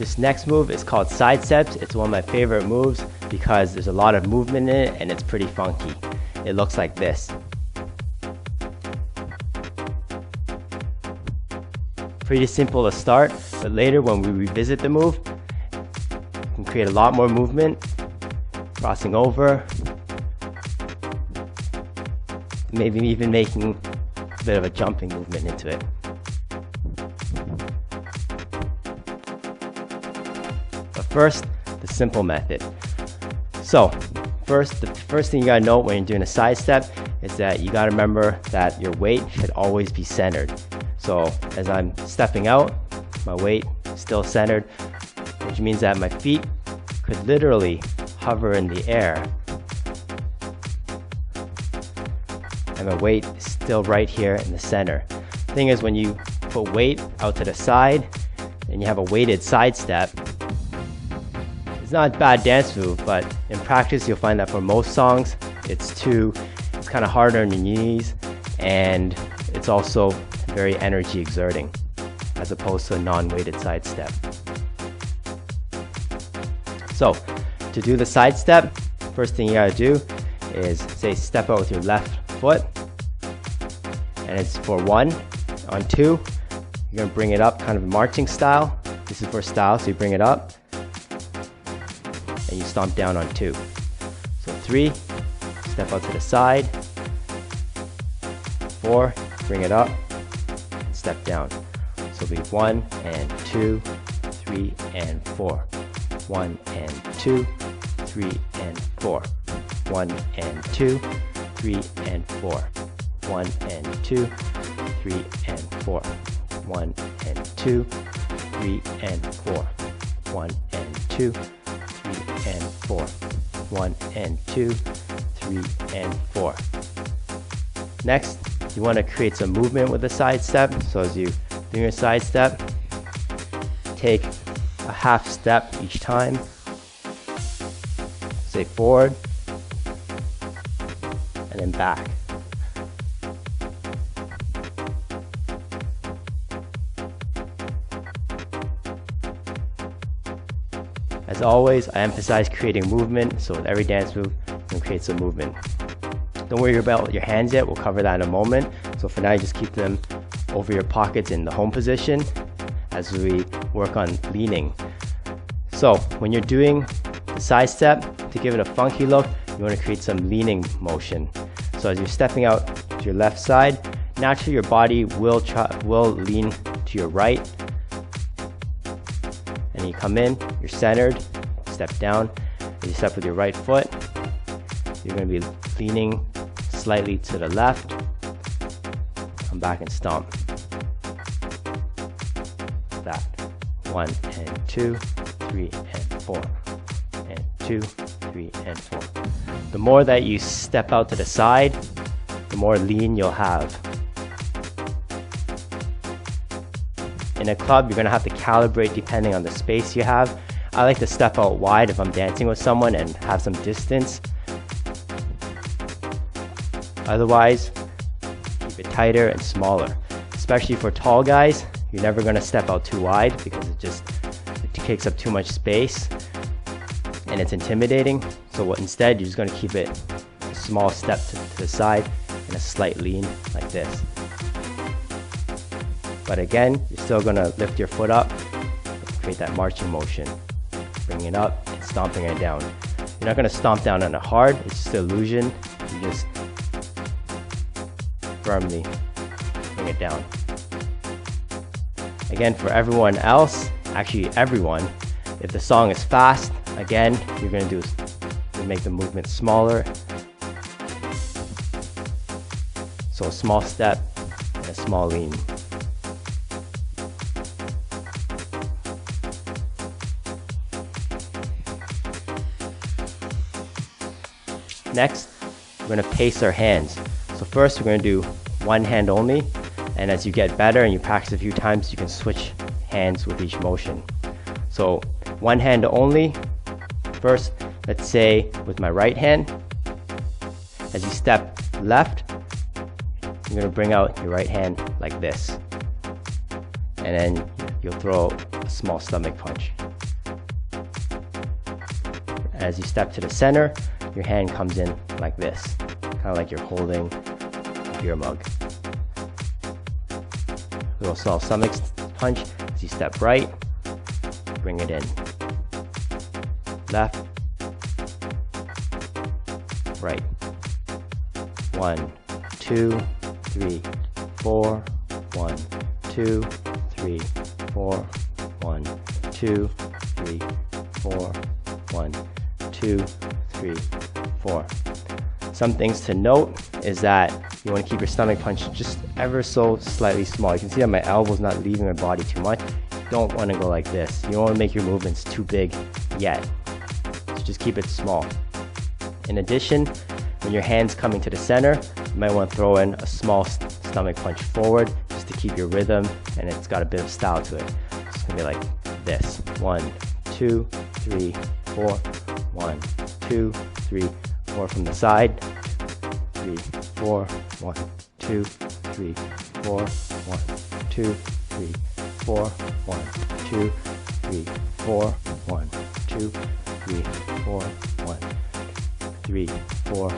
This next move is called Sidesteps. It's one of my favorite moves because there's a lot of movement in it and it's pretty funky. It looks like this. Pretty simple to start, but later when we revisit the move, we can create a lot more movement, crossing over, maybe even making a bit of a jumping movement into it. But first, the simple method. So, the first thing you gotta note when you're doing a side step is that you gotta remember that your weight should always be centered. So, as I'm stepping out, my weight is still centered, which means that my feet could literally hover in the air. And my weight is still right here in the center. The thing is, when you put weight out to the side and you have a weighted side step, it's not a bad dance move, but in practice you'll find that for most songs it's kind of hard on your knees, and it's also very energy exerting as opposed to a non-weighted side step. So to do the side step, first thing you gotta do is say step out with your left foot, and it's for 1. On 2, you're gonna bring it up kind of marching style. This is for style, so you bring it up and you stomp down on 2. So 3, step out to the side. 4, bring it up and step down. So it'll be 1 and 2, 3 and 4. 1 and 2, 3 and 4. 1 and 2, 3 and 4. 1 and 2, 3 and 4. 1 and 2, 3 and 4. 1 and 2, 3 and 4. 1 and 2, 3 and 4. Next, you want to create some movement with the side step. So as you do your side step, take a half step each time. Say forward and then back. As always, I emphasize creating movement, so with every dance move, you can create some movement. Don't worry about your hands yet, we'll cover that in a moment. So for now, you just keep them over your pockets in the home position as we work on leaning. So when you're doing the side step, to give it a funky look, you want to create some leaning motion. So as you're stepping out to your left side, naturally your body will lean to your right. And you come in, you're centered, step down. As you step with your right foot, you're going to be leaning slightly to the left. Come back and stomp. That. 1 and 2, 3 and 4. And 2, 3 and 4. The more that you step out to the side, the more lean you'll have. In a club, you're going to have to calibrate depending on the space you have. I like to step out wide if I'm dancing with someone and have some distance. Otherwise, keep it tighter and smaller. Especially for tall guys, you're never going to step out too wide because it takes up too much space and it's intimidating. So instead, you're just going to keep it a small step to the side and a slight lean like this. But again, you're still going to lift your foot up, create that marching motion, bringing it up and stomping it down. You're not going to stomp down on it hard, it's just an illusion. You just firmly bring it down. Again, for everyone else, actually everyone, if the song is fast, again, you're going to do is make the movement smaller. So a small step and a small lean. Next, we're going to pace our hands. So first we're going to do one hand only, and as you get better and you practice a few times, you can switch hands with each motion. So one hand only. First, let's say with my right hand, as you step left, you're going to bring out your right hand like this. And then you'll throw a small stomach punch. As you step to the center, your hand comes in like this, kind of like you're holding a beer mug. Little small stomach punch. As you step right, bring it in. Left, right. 1, 2, 3, 4. 1, 2, 3, 4. 1, 2, 3, 4. 1, 2, 3, 4. Some things to note is that you want to keep your stomach punch just ever so slightly small. You can see that my elbow's not leaving my body too much. You don't want to go like this. You don't want to make your movements too big yet. So just keep it small. In addition, when your hand's coming to the center, you might want to throw in a small stomach punch forward just to keep your rhythm, and it's got a bit of style to it. It's going to be like this. 1, 2, 3, 4. 1, 2, 3, 4 from the side. 3, 4. 1, 2, 3, 4. 1, 2, 3, 4. 1, 2, 3, 4. 1, 2, 3, 4. 1, 3, 4.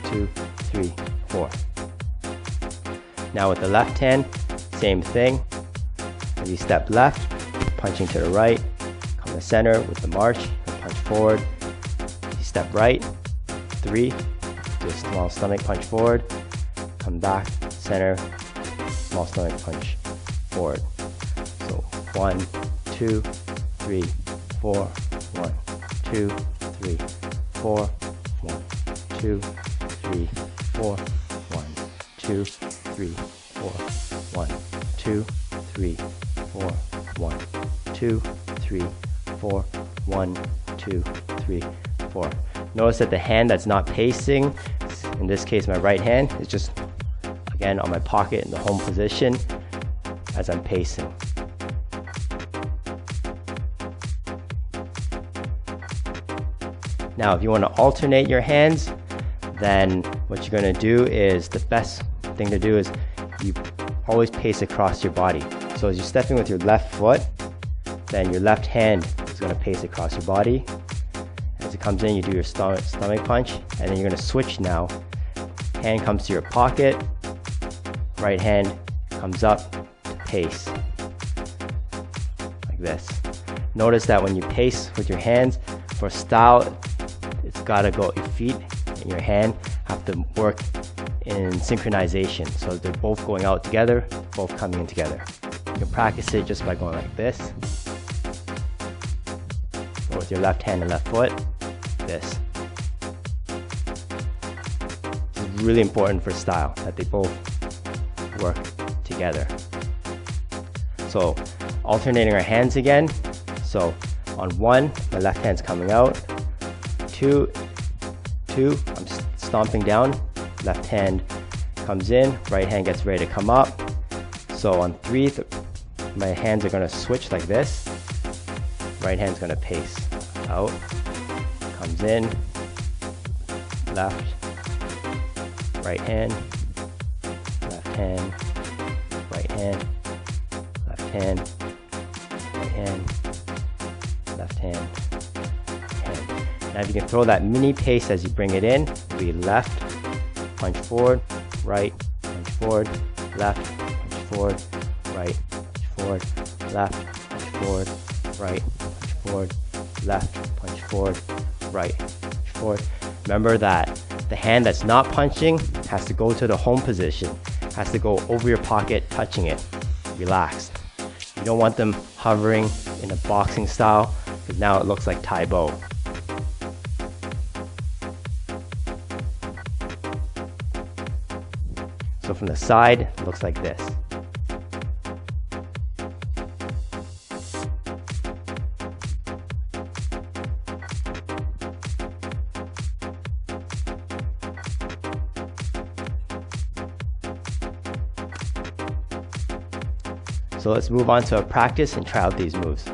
2, 3, 4. Now with the left hand, same thing. As you step left, punching to the right, come to the center with the march, and punch forward. As you step right, 3, do a small stomach punch forward, come back, center, small stomach punch forward. So 1, 2, 3, 4, 1, 2, 3, 4, 1, 2, 3, 4, 1, 2, 3, 4, 1, 2, 3, 4, 1, 2, 3, 4, 1, 2, 3, 4. Notice that the hand that's not pacing, in this case my right hand, is just again on my pocket in the home position as I'm pacing. Now if you want to alternate your hands, then what you're going to do is, the best thing to do is you always pace across your body. So as you're stepping with your left foot, then your left hand is going to pace across your body. As it comes in, you do your stomach punch, and then you're going to switch now. Hand comes to your pocket, right hand comes up to pace, like this. Notice that when you pace with your hands, for style, it's got to go, your feet and your hand have to work in synchronization. So they're both going out together, both coming in together. You can practice it just by going like this. Or with your left hand and left foot, this. It's really important for style that they both work together. So alternating our hands again. So on 1, my left hand's coming out. 2, I'm stomping down. Left hand comes in, right hand gets ready to come up. So on 3, my hands are going to switch like this. Right hand's going to pace out, comes in, left, right hand, left hand, right hand, left hand, right hand, left hand, hand. Now if you can throw that mini pace as you bring it in, it'll be left, punch forward, right, punch forward, left, punch forward, right, punch forward, left, punch forward, right, punch forward, left, punch forward, right, punch forward. Remember that the hand that's not punching has to go to the home position, has to go over your pocket, touching it. Relax. You don't want them hovering in a boxing style, because now it looks like Tai Bo. So from the side, it looks like this. So let's move on to a practice and try out these moves.